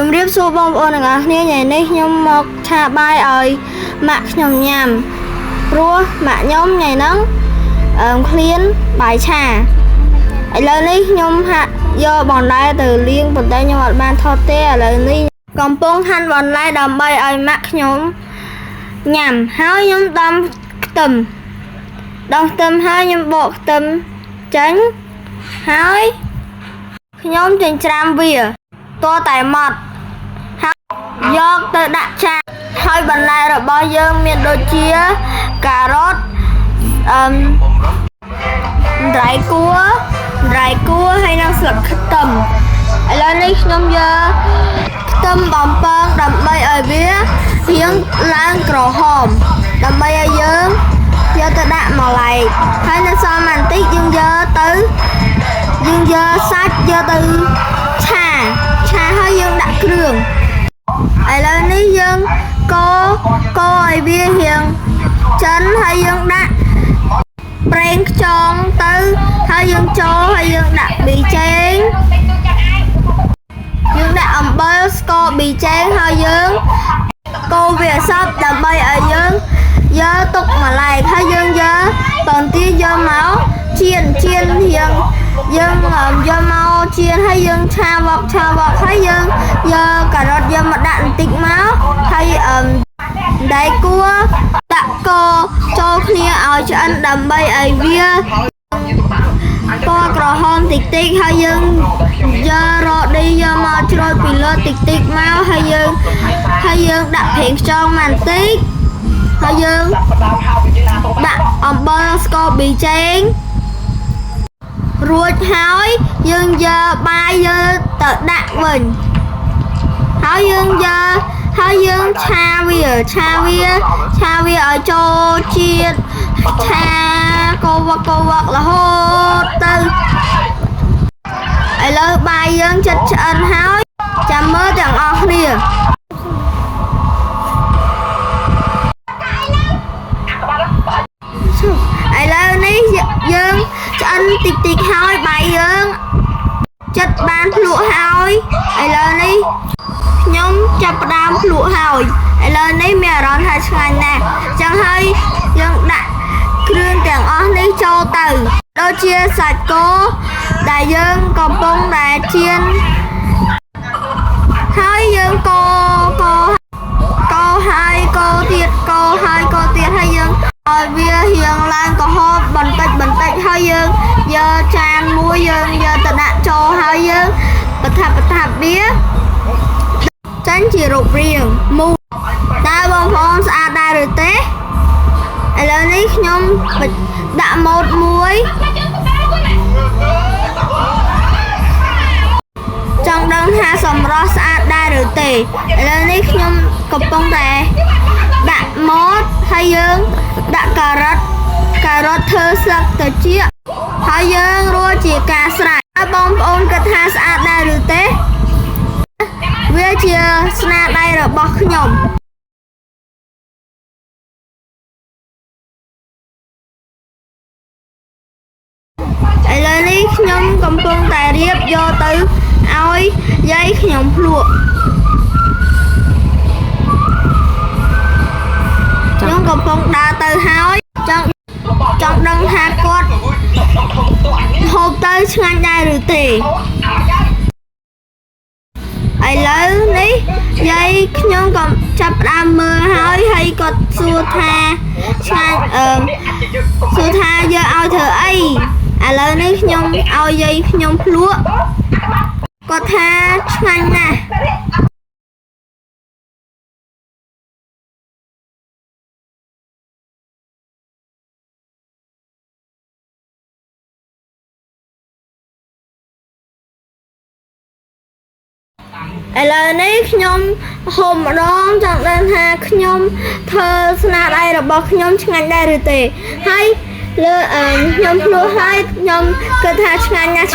ជំរាបសួរបងប្អូនទាំងអស់គ្នាថ្ងៃនេះខ្ញុំមកឆាបាយឲ្យម៉ាក់ខ្ញុំញ៉ាំព្រោះម៉ាក់ខ្ញុំថ្ងៃហ្នឹងឃ្លានបាយឆាឥឡូវនេះខ្ញុំហាក់យកបន្លែទៅលាងប៉ុន្តែខ្ញុំអត់បានថតទេឥឡូវនេះកំពុងហាន់បន្លែដើម្បីឲ្យម៉ាក់ខ្ញុំញ៉ាំហើយខ្ញុំដំខ្ទឹមហើយខ្ញុំបកខ្ទឹមចេញហើយខ្ញុំចិញ្ច្រាំវាតតែម៉ត់ហើយយកទៅដាក់ចានហើយបន្លែរបស់យើងមានដូចជាការ៉ុតត្រៃគួរហើយនិងស្លឹកខ្ទឹមឥឡូវនេះខ្ញុំយកខ្ទឹមបំពងដើម្បីឲ្យវារាងឡើងក្រហមដើម្បីឲ្យយើងយកទៅដាក់ម្លែកហើយនៅសល់បន្តិចយើងយកសាច់យកទៅឆាហើយយើងដាក់គ្រឿងឥឡូវនេះយើងកូរឲ្យវារាងចិនហើយយើងដាក់ប្រេងខ្យងទៅហើយយើងចូលហើយយើងដាក់ប៊ីចេងយើងដាក់អំបិលស្ករប៊ីចេងហើយយើងកូរវាសព្វដើម្បីឲ្យយើងយកទុកម្លែកហើយយើងយកបន្ទាយកមកចៀនរៀងយើងយកមកចៀនហើយយើងឆាវ៉កហើយយើងយកការ៉ុតយកមកដាក់បន្តិចមកហើយដៃគួរដាក់កូរចូលគ្នាឲ្យឆ្អិនដើម្បីឲ្យវាពណ៌ក្រហមតិចហើយយើងយករ៉ូឌីយកមកច្រូតពីលើតិចមកហើយយើងដាក់ប្រេងខ្យងបន្តិចហើយយើងដាក់អំបិលស្ករប៊ីចេងរួចហើយយើងយកបាយយើងទៅដាក់វិញហើយយើងឆាវាឲ្យចូលជាតិឆាកូរវឹករហូតទៅឥឡូវបាយយើងជិតឆ្អិនហើយចាំមើលទាំងអស់គ្នាឥឡូវនេះយើងឆ្អិនតិចហើយបាយយើងចិត្តបានភ្លក់ហើយឥឡូវនេះខ្ញុំចាប់ផ្ដើមភ្លក់ហើយឥឡូវនេះមានអារម្មណ៍ថាឆ្ងាញ់ណាស់ចឹងហើយយើងដាក់គ្រឿងទាំងអស់នេះចូលទៅដូចជាសាច់គោដែលយើងកំពុងតែចៀនហើយយើងកូរហើយកូរទៀតហើយយើងឲ្យវារៀងឡើងក្រហមបន្តិចហើយយើងយកចានមួយយើងយកទៅដាក់ចូលហើយយើងបន្ថាប់វាចាញ់ជារូបរាងមូលតើបងប្អូនស្អាតដែរឬទេឥឡូវនេះខ្ញុំដាក់ម៉ូតមួយចង់ដឹងថាសម្រស់ស្អាតដែរឬទេឥឡូវនេះខ្ញុំកំពុងតែដាក់ម៉ូតហើយយើងដាក់ការ៉ុតធ្វើស្លឹកត្រចៀកហើយយើងរួចជាការស្រេចហើយបងប្អូនគិតថាស្អាតដែរឬទេវាជាស្នាដៃរបស់ខ្ញុំឥឡូវនេះខ្ញុំកំពុងតែរៀបយកទៅឲ្យយាយខ្ញុំភ្លក់ខ្ញុំកំពុងដើរទៅហើយចង់ដឹងថាគាត់ហូបទៅឆ្ងាញ់ដែរឬទេឥឡូវនេះយាយខ្ញុំក៏ចាប់ផ្ដើមមើលហើយគាត់សួរថាឆ្ងាញ់សួរថាយកឲ្យធ្វើអីឥឡូវនេះខ្ញុំឲ្យយាយខ្ញុំភ្លក់គាត់ថាឆ្ងាញ់ណាស់ឥឡូវនេះខ្ញុំហូបម្ដងចង់ដឹងថាខ្ញុំធ្វើស្នាដៃរបស់ខ្ញុំឆ្ងាញ់ដែរឬទេហើយលើខ្ញុំភ្លក់ហើយខ្ញុំគិតថាឆ្ងាញ់ណាស់